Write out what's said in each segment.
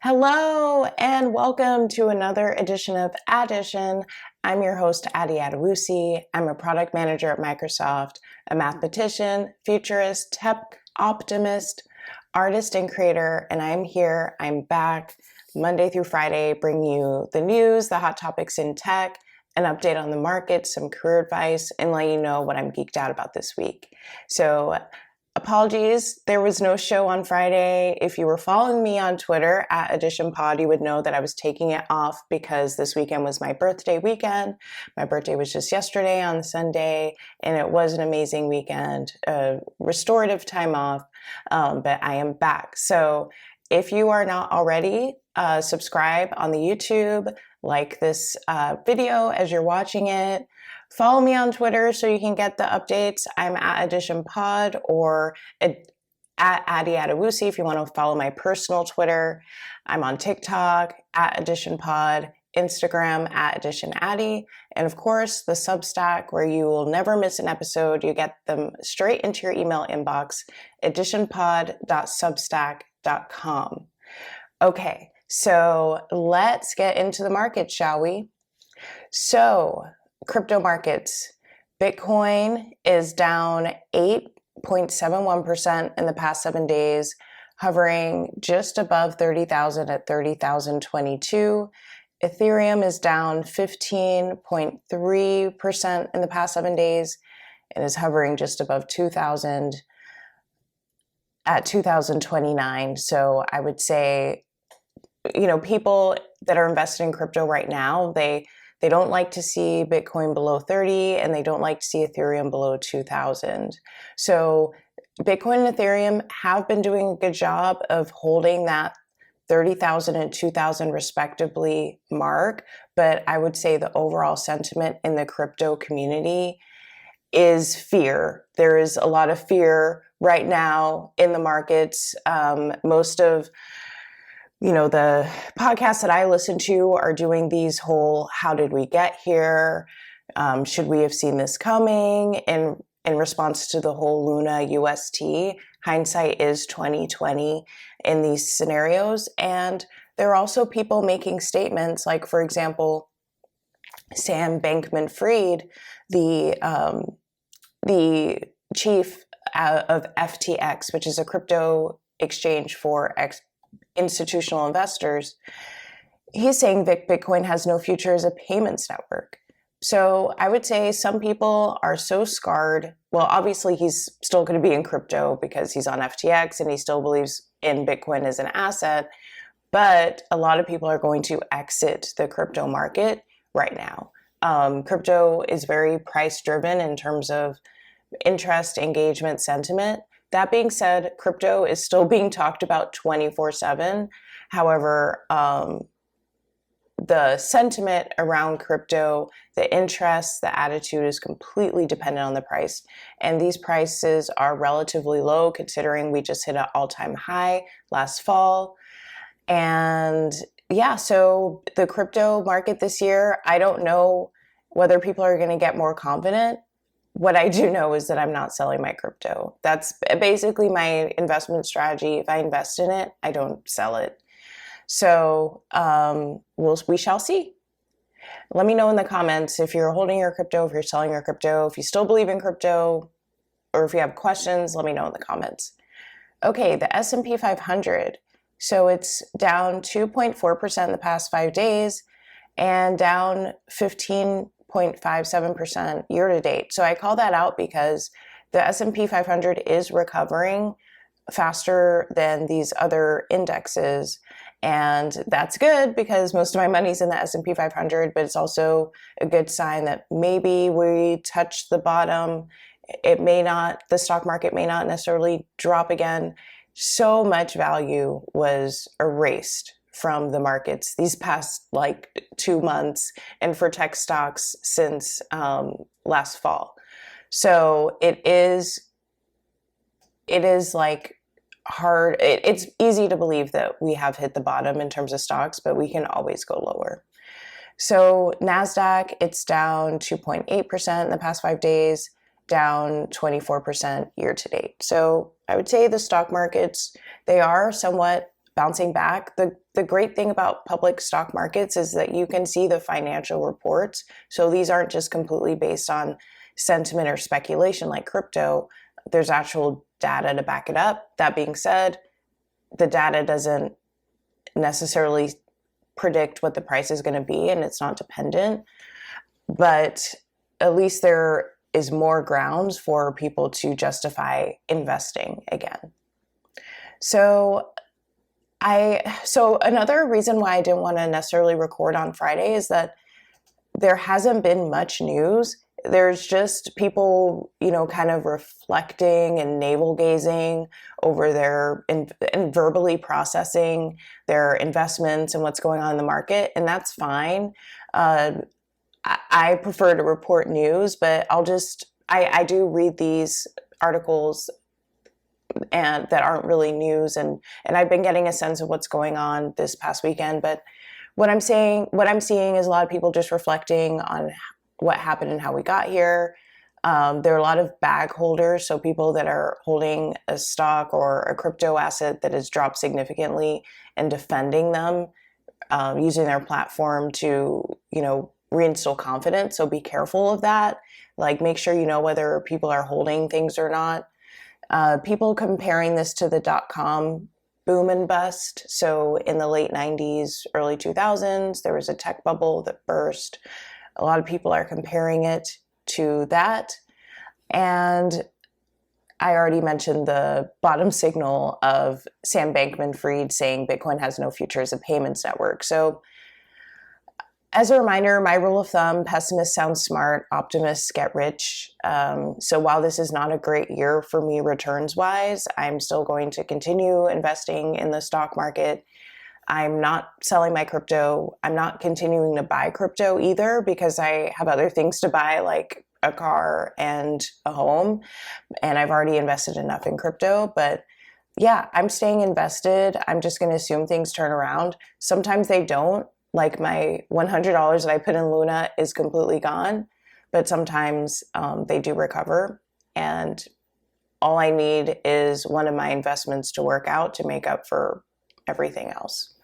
Hello and welcome to another edition of Addition. I'm your host, Addy. I'm a product manager at Microsoft, a mathematician, futurist, tech optimist, artist, and creator. And I'm back Monday through Friday, bringing you the news, the hot topics in tech, an update on the market, some career advice, and let you know what I'm geeked out about this week. So apologies, there was no show on Friday. If you were following me on Twitter at AdditionPod, you would know that I was taking it off because this weekend was my birthday weekend. My birthday was just yesterday on Sunday, and it was an amazing weekend, restorative time off, but I am back. So if you are not already, subscribe on the YouTube, like this video as you're watching it. Follow me on Twitter so you can get the updates. I'm at AdditionPod or at Addy if you want to follow my personal Twitter. I'm on TikTok at AdditionPod, Instagram at AdditionAddy, and of course the Substack where you will never miss an episode. You get them straight into your email inbox, additionpod.substack.com. Okay, so let's get into the market, shall we? So, crypto markets. Bitcoin is down 8.71% in the past 7 days, hovering just above 30,000 at 30,022. Ethereum is down 15.3% in the past 7 days and is hovering just above 2,000 at 2,029. So I would say, people that are invested in crypto right now, they don't like to see Bitcoin below 30 and they don't like to see Ethereum below 2,000. So Bitcoin and Ethereum have been doing a good job of holding that 30,000 and 2,000 respectively mark. But I would say the overall sentiment in the crypto community is fear. There is a lot of fear right now in the markets. Most of the podcasts that I listen to are doing these whole, how did we get here? Should we have seen this coming? In response to the whole Luna UST, hindsight is 2020 in these scenarios. And there are also people making statements like, for example, Sam Bankman-Fried, the chief of FTX, which is a crypto exchange for institutional investors, he's saying that Bitcoin has no future as a payments network. So I would say some people are so scarred. Well, obviously he's still going to be in crypto because he's on FTX and he still believes in Bitcoin as an asset. But a lot of people are going to exit the crypto market right now. Crypto is very price driven in terms of interest, engagement, sentiment. That being said, crypto is still being talked about 24/7. However, the sentiment around crypto, the interest, the attitude is completely dependent on the price. And these prices are relatively low considering we just hit an all-time high last fall. And yeah, so the crypto market this year, I don't know whether people are going to get more confident. What I do know is that I'm not selling my crypto. That's basically my investment strategy. If I invest in it, I don't sell it. So we shall see. Let me know in the comments if you're holding your crypto, if you're selling your crypto, if you still believe in crypto, or if you have questions, let me know in the comments. Okay, the S&P 500. So it's down 2.4% in the past 5 days and down 15.57% year to date. So I call that out because the S&P 500 is recovering faster than these other indexes. And that's good because most of my money's in the S&P 500, but it's also a good sign that maybe we touched the bottom. The stock market may not necessarily drop again. So much value was erased from the markets these past 2 months and for tech stocks since last fall. So it is hard. It's easy to believe that we have hit the bottom in terms of stocks, but we can always go lower. So NASDAQ, it's down 2.8% in the past 5 days, down 24% year to date. So I would say the stock markets, they are somewhat bouncing back. The great thing about public stock markets is that you can see the financial reports. So these aren't just completely based on sentiment or speculation like crypto. There's actual data to back it up. That being said, the data doesn't necessarily predict what the price is going to be, and it's not dependent. But at least there is more grounds for people to justify investing again. So another reason why I didn't want to necessarily record on Friday is that there hasn't been much news. There's just people, kind of reflecting and navel gazing over their and verbally processing their investments and what's going on in the market, and that's fine. I prefer to report news, but I do read these articles and that aren't really news, and I've been getting a sense of what's going on this past weekend. But what I'm seeing is a lot of people just reflecting on what happened and how we got here. There are a lot of bag holders, so people that are holding a stock or a crypto asset that has dropped significantly and defending them, using their platform to, reinstill confidence. So be careful of that. Like, make sure you know whether people are holding things or not. People comparing this to the .com boom and bust. So in the late 90s, early 2000s, there was a tech bubble that burst. A lot of people are comparing it to that. And I already mentioned the bottom signal of Sam Bankman-Fried saying Bitcoin has no future as a payments network. So as a reminder, my rule of thumb, pessimists sound smart, optimists get rich. So while this is not a great year for me returns-wise, I'm still going to continue investing in the stock market. I'm not selling my crypto. I'm not continuing to buy crypto either because I have other things to buy, like a car and a home, and I've already invested enough in crypto. But yeah, I'm staying invested. I'm just going to assume things turn around. Sometimes they don't. Like, my $100 that I put in Luna is completely gone, but sometimes they do recover. And all I need is one of my investments to work out to make up for everything else.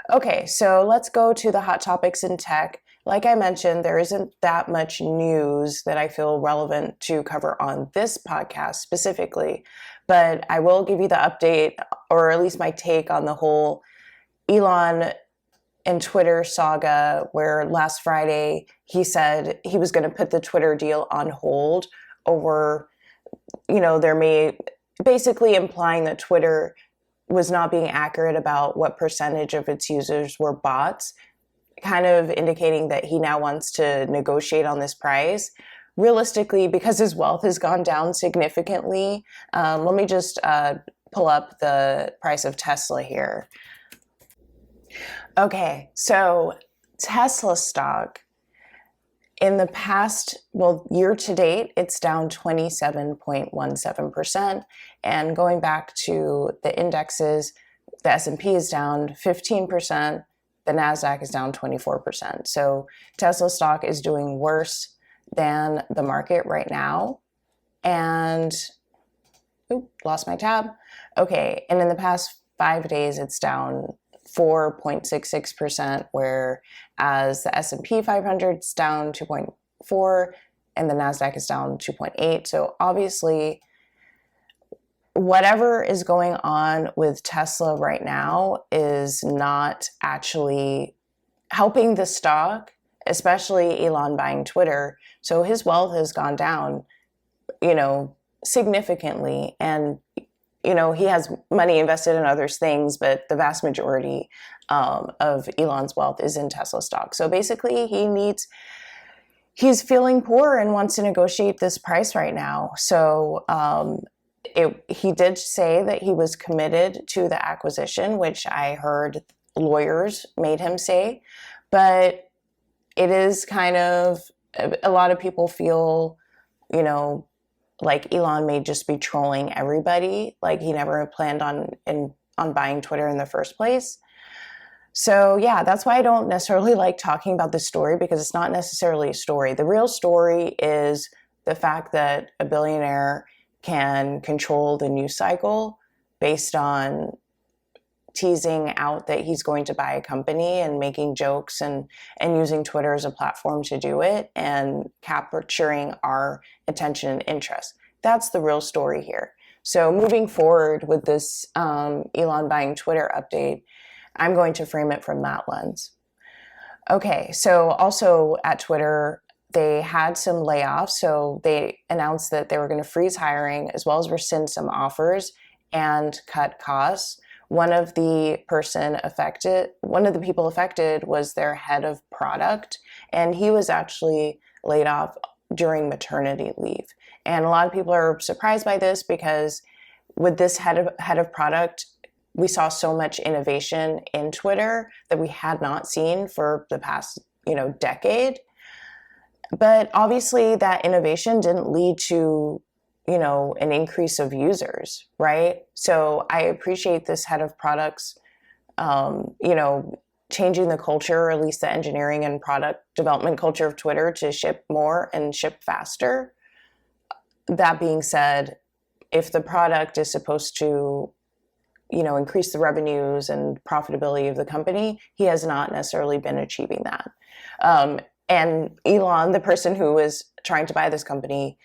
Okay, so let's go to the hot topics in tech. Like I mentioned, there isn't that much news that I feel relevant to cover on this podcast specifically, but I will give you the update, or at least my take on the whole Elon and Twitter saga, where last Friday he said he was going to put the Twitter deal on hold over, basically implying that Twitter was not being accurate about what percentage of its users were bots, kind of indicating that he now wants to negotiate on this price. Realistically, because his wealth has gone down significantly, let me just pull up the price of Tesla here. Okay, so Tesla stock in the past, year to date, it's down 27.17%. And going back to the indexes, the S&P is down 15%, the NASDAQ is down 24%. So Tesla stock is doing worse than the market right now. And, lost my tab. Okay, and in the past 5 days, it's down 4.66%, whereas the S&P 500 is down 2.4 and the NASDAQ is down 2.8. So obviously, whatever is going on with Tesla right now is not actually helping the stock, especially Elon buying Twitter. So his wealth has gone down, significantly. And he has money invested in other things, but the vast majority of Elon's wealth is in Tesla stock. So basically, he's feeling poor and wants to negotiate this price right now. So he did say that he was committed to the acquisition, which I heard lawyers made him say. But it is kind of, a lot of people feel, like Elon may just be trolling everybody, like he never planned on buying Twitter in the first place. So yeah, that's why I don't necessarily like talking about this story, because it's not necessarily a story. The real story is the fact that a billionaire can control the news cycle based on teasing out that he's going to buy a company and making jokes and using Twitter as a platform to do it and capturing our attention and interest. That's the real story here. So moving forward with this Elon buying Twitter update, I'm going to frame it from that lens. Okay, so also at Twitter, they had some layoffs. So they announced that they were going to freeze hiring as well as rescind some offers and cut costs. One of the people affected was their head of product, and he was actually laid off during maternity leave. And a lot of people are surprised by this because with this head of product, we saw so much innovation in Twitter that we had not seen for the past, decade. But obviously that innovation didn't lead to, an increase of users, right? So I appreciate this head of products, changing the culture, or at least the engineering and product development culture of Twitter to ship more and ship faster. That being said, if the product is supposed to, increase the revenues and profitability of the company, he has not necessarily been achieving that. And Elon, the person who is trying to buy this company,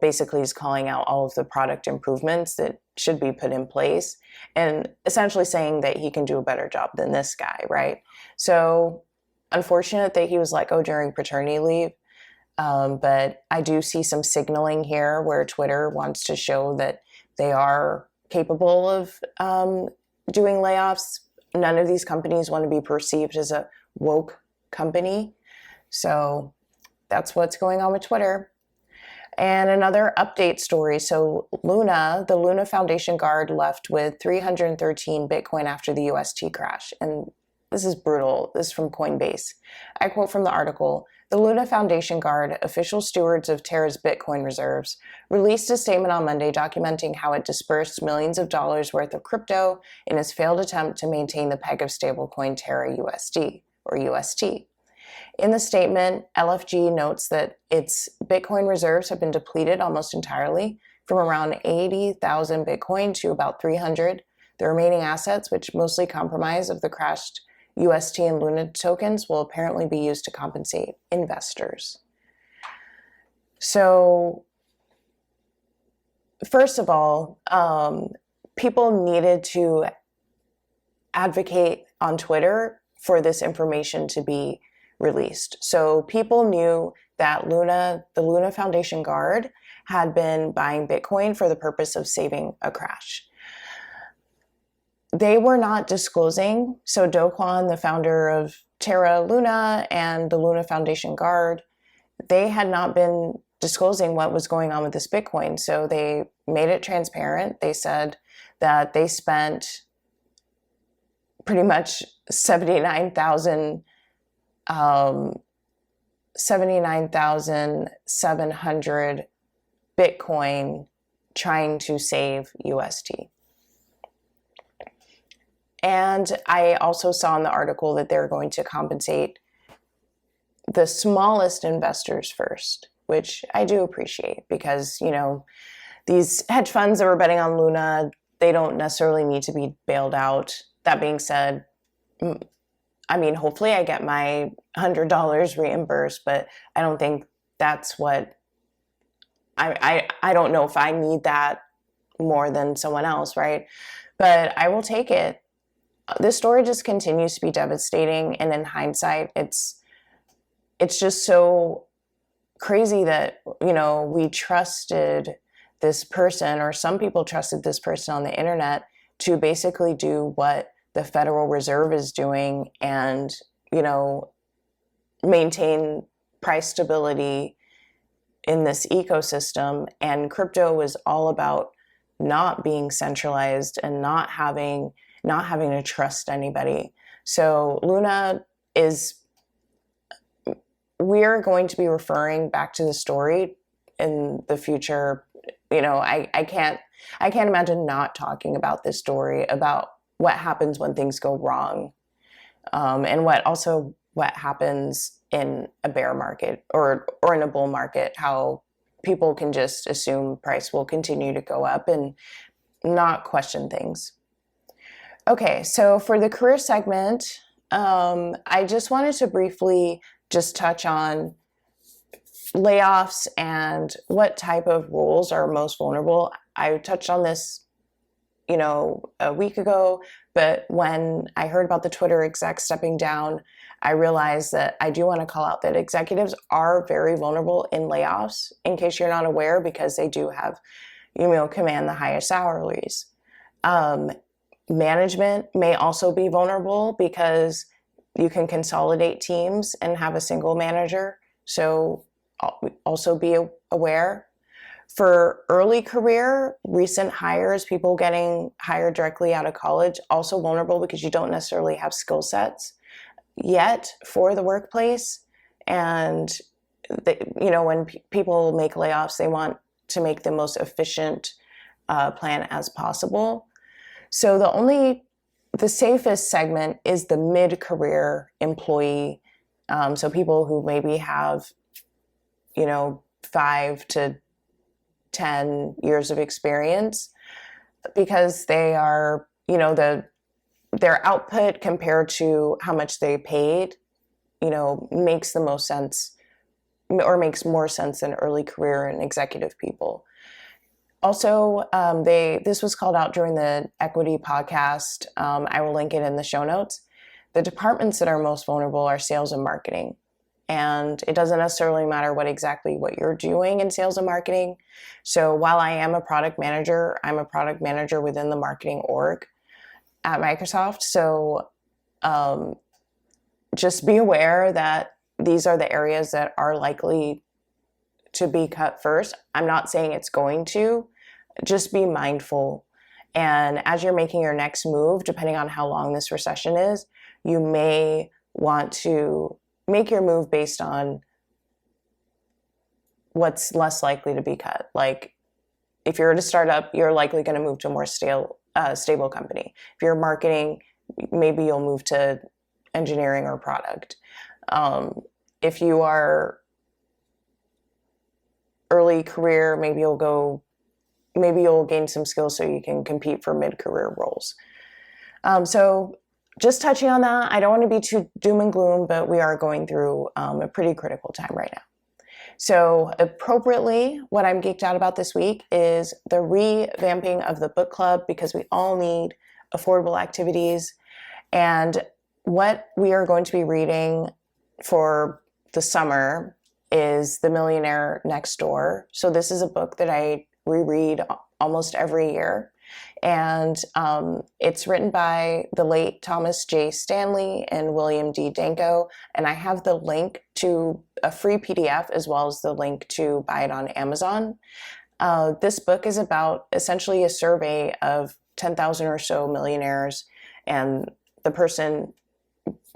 basically is calling out all of the product improvements that should be put in place and essentially saying that he can do a better job than this guy, right? So unfortunate that he was let go during paternity leave. But I do see some signaling here where Twitter wants to show that they are capable of doing layoffs. None of these companies want to be perceived as a woke company. So that's what's going on with Twitter. And another update story. So Luna, the Luna Foundation Guard, left with 313 Bitcoin after the UST crash. And this is brutal. This is from Coinbase. I quote from the article: "The Luna Foundation Guard, official stewards of Terra's Bitcoin reserves, released a statement on Monday documenting how it dispersed millions of dollars worth of crypto in its failed attempt to maintain the peg of stablecoin Terra USD, or UST. In the statement, LFG notes that its Bitcoin reserves have been depleted almost entirely, from around 80,000 Bitcoin to about 300. The remaining assets, which mostly comprise of the crashed UST and Luna tokens, will apparently be used to compensate investors." So, first of all, people needed to advocate on Twitter for this information to be released. So people knew that the Luna Foundation Guard, had been buying Bitcoin for the purpose of saving a crash. They were not disclosing. So Do Kwon, the founder of Terra Luna and the Luna Foundation Guard, they had not been disclosing what was going on with this Bitcoin. So they made it transparent. They said that they spent pretty much 79,700 Bitcoin trying to save UST. And I also saw in the article that they're going to compensate the smallest investors first, which I do appreciate because, these hedge funds that were betting on Luna, they don't necessarily need to be bailed out. That being said, hopefully I get my $100 reimbursed, but I don't think that's what I don't know if I need that more than someone else, right? But I will take it. This story just continues to be devastating, and in hindsight, it's just so crazy that, we trusted this person, or some people trusted this person on the internet to basically do what the Federal Reserve is doing and, maintain price stability in this ecosystem. And crypto is all about not being centralized and not having to trust anybody. So Luna we're going to be referring back to the story in the future. I can't imagine not talking about this story, about what happens when things go wrong, and what happens in a bear market or in a bull market, how people can just assume price will continue to go up and not question things. Okay, so for the career segment, I just wanted to briefly just touch on layoffs and what type of roles are most vulnerable. I touched on this, a week ago, but when I heard about the Twitter exec stepping down, I realized that I do want to call out that executives are very vulnerable in layoffs, in case you're not aware, because they do have, command the highest salaries. Management may also be vulnerable because you can consolidate teams and have a single manager. So also be aware. For early career, recent hires, people getting hired directly out of college, also vulnerable because you don't necessarily have skill sets yet for the workplace. And when people make layoffs, they want to make the most efficient plan as possible. So the safest segment is the mid-career employee. So people who maybe have, 5 to 10 years of experience, because they are, their output compared to how much they paid, makes the most sense, or makes more sense than early career and executive people. Also, this was called out during the equity podcast. I will link it in the show notes. The departments that are most vulnerable are sales and marketing. And it doesn't necessarily matter what you're doing in sales and marketing. So while I am a product manager, I'm a product manager within the marketing org at Microsoft. So just be aware that these are the areas that are likely to be cut first. I'm not saying it's going to. Just be mindful. And as you're making your next move, depending on how long this recession is, you may want to make your move based on what's less likely to be cut. Like if you're at a startup, you're likely going to move to a more stable company. If you're marketing, maybe you'll move to engineering or product. If you are early career, maybe you'll gain some skills so you can compete for mid-career roles. So just touching on that, I don't want to be too doom and gloom, but we are going through a pretty critical time right now. So appropriately, what I'm geeked out about this week is the revamping of the book club, because we all need affordable activities. And what we are going to be reading for the summer is The Millionaire Next Door. So this is a book that I reread almost every year. And it's written by the late Thomas J. Stanley and William D. Danko. And I have the link to a free PDF as well as the link to buy it on Amazon. This book is about essentially a survey of 10,000 or so millionaires, and the person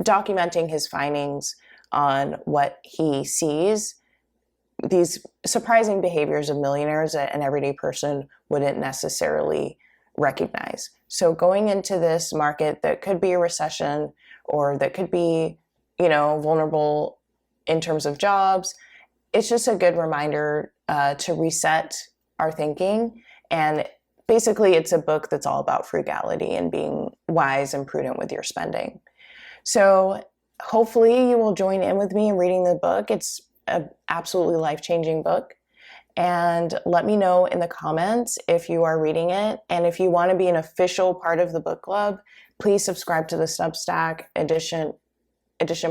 documenting his findings on what he sees, these surprising behaviors of millionaires that an everyday person wouldn't necessarily recognize. So going into this market that could be a recession, or that could be, vulnerable in terms of jobs, it's just a good reminder to reset our thinking. And basically it's a book that's all about frugality and being wise and prudent with your spending. So hopefully you will join in with me in reading the book. It's an absolutely life-changing book. And let me know in the comments if you are reading it. And if you want to be an official part of the book club, please subscribe to the Substack edition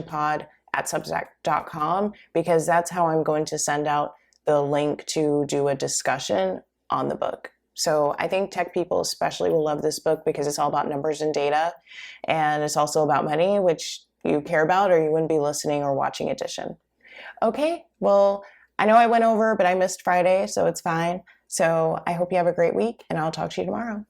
pod at substack.com, because that's how I'm going to send out the link to do a discussion on the book. So I think tech people especially will love this book because it's all about numbers and data. And it's also about money, which you care about, or you wouldn't be listening or watching Edition. Okay, well, I know I went over, but I missed Friday, so it's fine. So I hope you have a great week, and I'll talk to you tomorrow.